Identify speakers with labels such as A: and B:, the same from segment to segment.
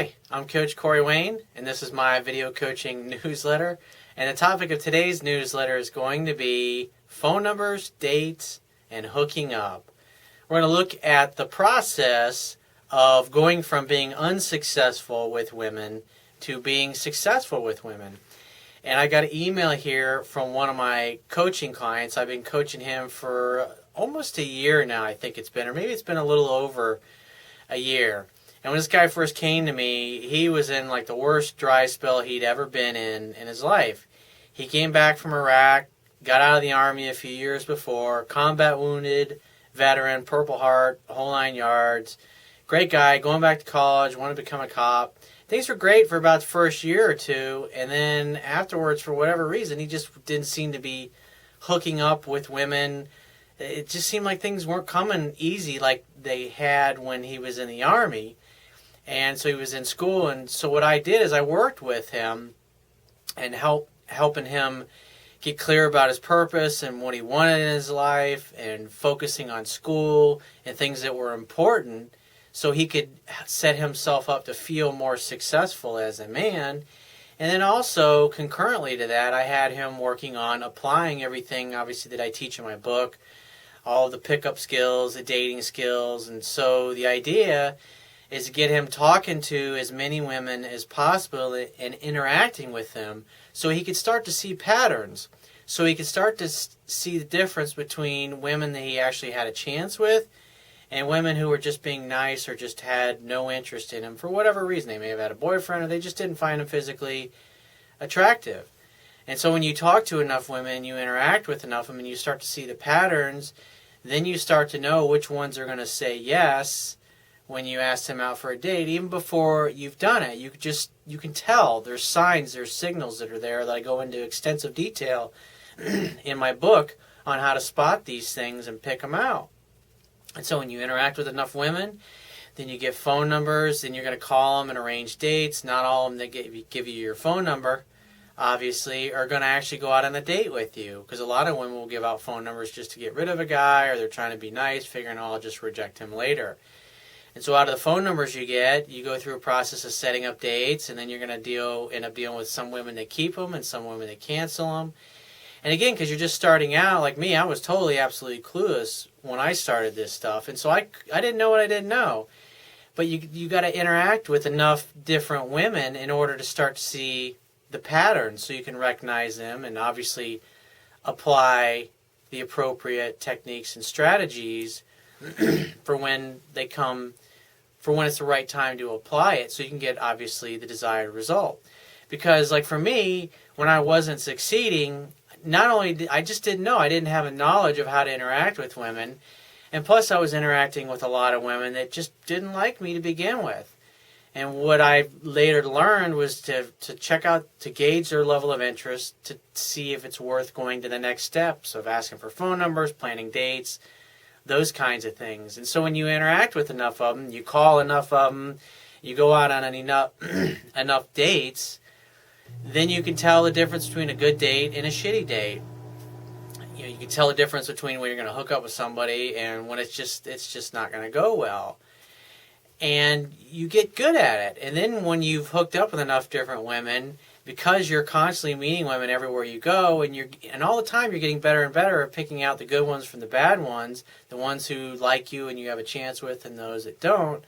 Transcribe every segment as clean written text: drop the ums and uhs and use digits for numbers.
A: Hi, I'm Coach Corey Wayne, and this is my video coaching newsletter. And the topic of today's newsletter is going to be phone numbers, dates, and hooking up. We're going to look at the process of going from being unsuccessful with women to being successful with women. And I got an email here from one of my coaching clients. I've been coaching him for almost a year now, I think it's been, or maybe it's been a little over a year. And when this guy first came to me, he was in like the worst dry spell he'd ever been in his life. He came back from Iraq, got out of the Army a few years before, combat wounded, veteran, Purple Heart, whole 9 yards. Great guy, going back to college, wanted to become a cop. Things were great for about the first year or two, and then afterwards, for whatever reason, he just didn't seem to be hooking up with women. It just seemed like things weren't coming easy like they had when he was in the Army. And so he was in school, and so what I did is I worked with him and helping him get clear about his purpose and what he wanted in his life, and focusing on school and things that were important so he could set himself up to feel more successful as a man. And then also, concurrently to that, I had him working on applying everything, obviously, that I teach in my book, all of the pickup skills, the dating skills. And so the idea is to get him talking to as many women as possible and interacting with them so he could start to see patterns. So he could start to see the difference between women that he actually had a chance with and women who were just being nice or just had no interest in him for whatever reason. They may have had a boyfriend or they just didn't find him physically attractive. And so when you talk to enough women, you interact with enough of them, and you start to see the patterns, then you start to know which ones are going to say yes when you ask them out for a date, even before you've done it. You can tell. There's signs, there's signals that are there that I go into extensive detail in my book on how to spot these things and pick them out. And so when you interact with enough women, then you get phone numbers, then you're going to call them and arrange dates. Not all of them that give you your phone number, obviously, are going to actually go out on a date with you, because a lot of women will give out phone numbers just to get rid of a guy, or they're trying to be nice, figuring, oh, I'll just reject him later. And so out of the phone numbers you get, you go through a process of setting up dates, and then you're going to end up dealing with some women that keep them and some women that cancel them. And again, because you're just starting out, like me, I was totally, absolutely clueless when I started this stuff. And so I didn't know what I didn't know. But you got to interact with enough different women in order to start to see the patterns so you can recognize them and obviously apply the appropriate techniques and strategies for when they come, for when it's the right time to apply it, so you can get, obviously, the desired result. Because, like for me, when I wasn't succeeding, not only I just didn't know, I didn't have a knowledge of how to interact with women, and plus I was interacting with a lot of women that just didn't like me to begin with. And what I later learned was to check out, to gauge their level of interest, to see if it's worth going to the next steps of asking for phone numbers, planning dates, those kinds of things. And so when you interact with enough of them, you call enough of them, you go out on enough dates, then you can tell the difference between a good date and a shitty date. You can tell the difference between when you're going to hook up with somebody and when it's just not going to go well. And you get good at it. And then when you've hooked up with enough different women, because you're constantly meeting women everywhere you go, and all the time you're getting better and better at picking out the good ones from the bad ones, the ones who like you and you have a chance with, and those that don't.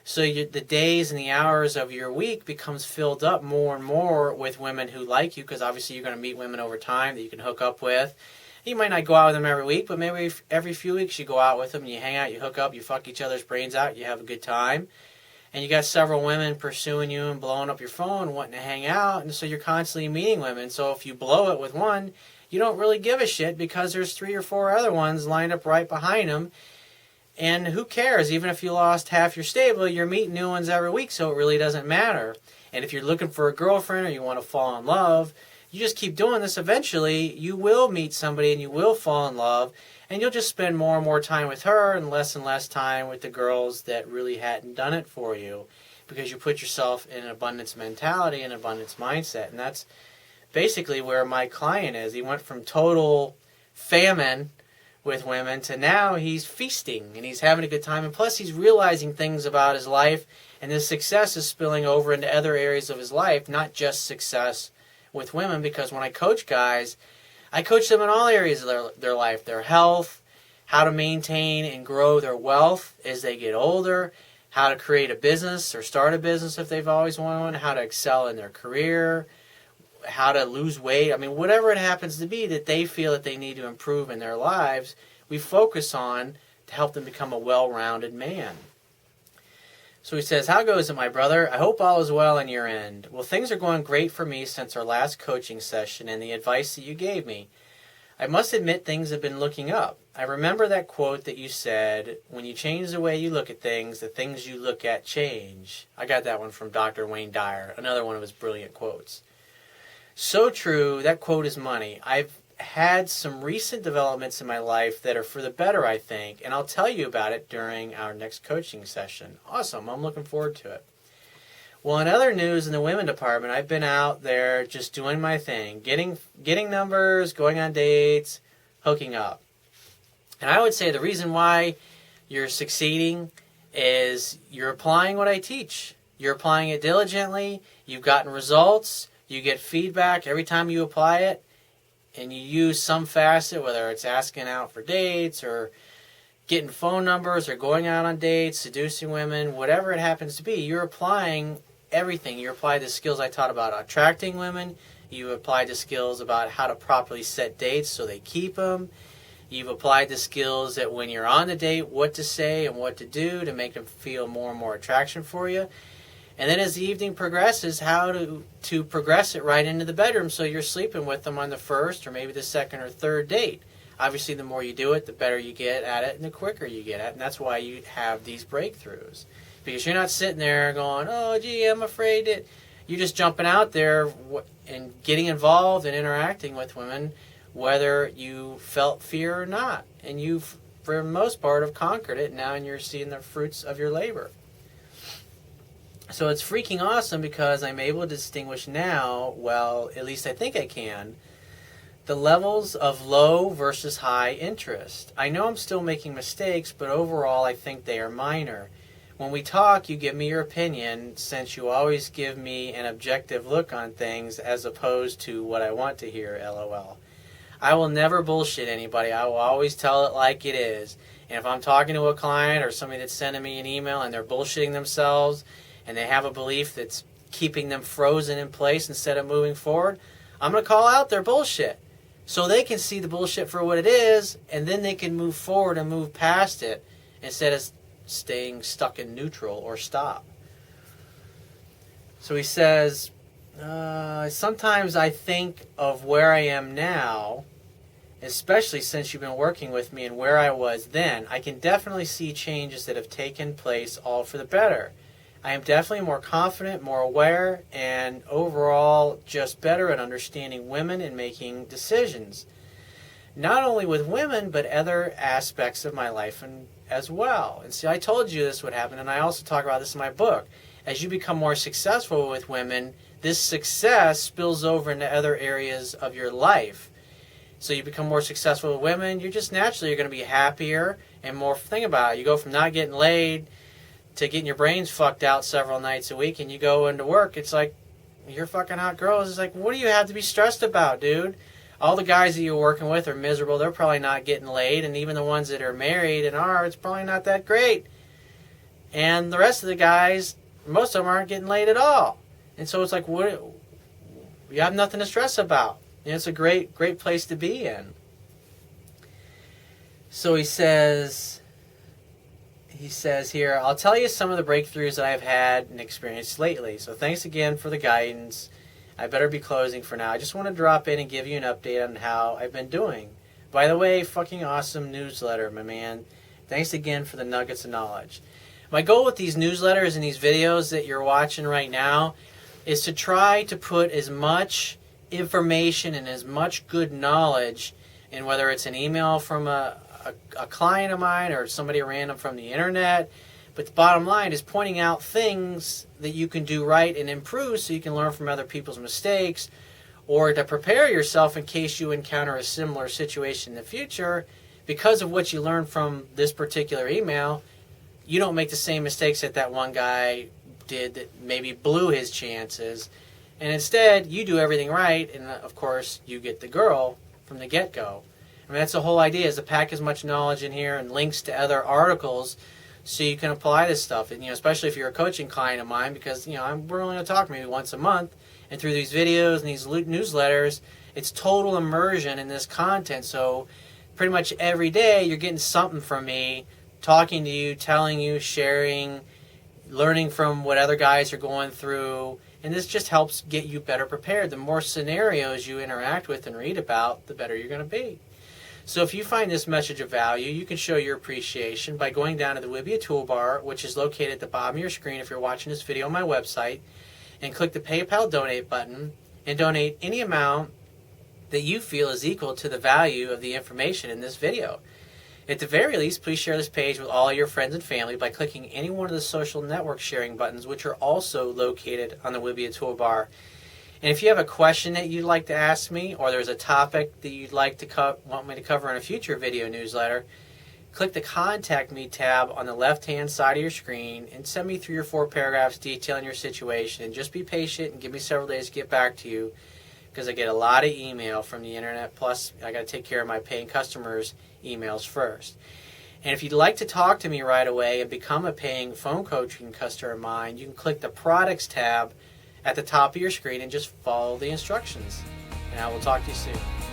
A: So the days and the hours of your week becomes filled up more and more with women who like you, because obviously you're going to meet women over time that you can hook up with. You might not go out with them every week, but maybe every few weeks you go out with them, and you hang out, you hook up, you fuck each other's brains out, you have a good time. And you got several women pursuing you and blowing up your phone, wanting to hang out, and so you're constantly meeting women. So if you blow it with one, you don't really give a shit, because there's 3 or 4 other ones lined up right behind them. And who cares? Even if you lost half your stable, you're meeting new ones every week, so it really doesn't matter. And if you're looking for a girlfriend or you want to fall in love, you just keep doing this. Eventually, you will meet somebody and you will fall in love, and you'll just spend more and more time with her and less time with the girls that really hadn't done it for you, because you put yourself in an abundance mentality and abundance mindset. And that's basically where my client is. He went from total famine with women to now he's feasting and he's having a good time. And plus he's realizing things about his life, and this success is spilling over into other areas of his life, not just success with women. Because when I coach guys, I coach them in all areas of their life, their health, how to maintain and grow their wealth as they get older, how to create a business or start a business if they've always wanted one, how to excel in their career, how to lose weight. I mean, whatever it happens to be that they feel that they need to improve in their lives, we focus on to help them become a well-rounded man. So he says, how goes it, my brother? I hope all is well on your end. Well, things are going great for me since our last coaching session and the advice that you gave me. I must admit things have been looking up. I remember that quote that you said, when you change the way you look at things, the things you look at change. I got that one from Dr. Wayne Dyer, another one of his brilliant quotes. So true, that quote is money. I've had some recent developments in my life that are for the better, I think, and I'll tell you about it during our next coaching session. Awesome, I'm looking forward to it. Well, in other news in the women department, I've been out there just doing my thing, getting numbers, going on dates, hooking up. And I would say the reason why you're succeeding is you're applying what I teach. You're applying it diligently, you've gotten results, you get feedback every time you apply it, and you use some facet, whether it's asking out for dates or getting phone numbers or going out on dates, seducing women, whatever it happens to be, you're applying everything. You apply the skills I taught about attracting women. You apply the skills about how to properly set dates so they keep them. You've applied the skills that when you're on the date, what to say and what to do to make them feel more and more attraction for you. And then as the evening progresses, how to progress it right into the bedroom so you're sleeping with them on the first or maybe the second or third date. Obviously, the more you do it, the better you get at it and the quicker you get at it. And that's why you have these breakthroughs. Because you're not sitting there going, oh, gee, I'm afraid that... You're just jumping out there and getting involved and interacting with women, whether you felt fear or not. And you, for the most part, have conquered it. Now you're seeing the fruits of your labor. So it's freaking awesome because I'm able to distinguish now, well, at least I think I can, the levels of low versus high interest. I know I'm still making mistakes, but overall I think they are minor. When we talk, you give me your opinion, since you always give me an objective look on things as opposed to what I want to hear, LOL. I will never bullshit anybody. I will always tell it like it is. And if I'm talking to a client or somebody that's sending me an email and they're bullshitting themselves and they have a belief that's keeping them frozen in place instead of moving forward, I'm going to call out their bullshit so they can see the bullshit for what it is, and then they can move forward and move past it instead of staying stuck in neutral or stop. So he says, sometimes I think of where I am now, especially since you've been working with me, and where I was then. I can definitely see changes that have taken place, all for the better. I am definitely more confident, more aware, and overall just better at understanding women and making decisions. Not only with women, but other aspects of my life as well. And see, I told you this would happen, and I also talk about this in my book. As you become more successful with women, this success spills over into other areas of your life. So you become more successful with women, you're just naturally you're going to be happier and more. Think about it. You go from not getting laid to getting your brains fucked out several nights a week, and you go into work, it's like, you're fucking hot girls. It's like, what do you have to be stressed about, dude? All the guys that you're working with are miserable. They're probably not getting laid. And even the ones that are married and are, it's probably not that great. And the rest of the guys, most of them aren't getting laid at all. And so it's like, what? You have nothing to stress about. And it's a great place to be in. So he says here, I'll tell you some of the breakthroughs that I've had and experienced lately. So thanks again for the guidance. I better be closing for now. I just want to drop in and give you an update on how I've been doing. By the way, fucking awesome newsletter, my man. Thanks again for the nuggets of knowledge. My goal with these newsletters and these videos that you're watching right now is to try to put as much information and as much good knowledge in, whether it's an email from a client of mine or somebody random from the internet. But the bottom line is pointing out things that you can do right and improve so you can learn from other people's mistakes, or to prepare yourself in case you encounter a similar situation in the future, because of what you learned from this particular email, you don't make the same mistakes that one guy did that maybe blew his chances. And instead, you do everything right, and of course, you get the girl from the get-go. I mean, that's the whole idea, is to pack as much knowledge in here and links to other articles so you can apply this stuff. And, especially if you're a coaching client of mine, because, we're only going to talk maybe once a month. And through these videos and these newsletters, it's total immersion in this content. So pretty much every day, you're getting something from me, talking to you, telling you, sharing, learning from what other guys are going through. And this just helps get you better prepared. The more scenarios you interact with and read about, the better you're going to be. So if you find this message of value, you can show your appreciation by going down to the Wibbia toolbar, which is located at the bottom of your screen if you're watching this video on my website, and click the PayPal donate button and donate any amount that you feel is equal to the value of the information in this video. At the very least, please share this page with all your friends and family by clicking any one of the social network sharing buttons, which are also located on the Wibbia toolbar. And if you have a question that you'd like to ask me, or there's a topic that you'd like to want me to cover in a future video newsletter, click the Contact Me tab on the left-hand side of your screen and send me 3 or 4 paragraphs detailing your situation. And just be patient and give me several days to get back to you, because I get a lot of email from the internet. Plus, I got to take care of my paying customers' emails first. And if you'd like to talk to me right away and become a paying phone coaching customer of mine, you can click the Products tab at the top of your screen and just follow the instructions. And I will talk to you soon.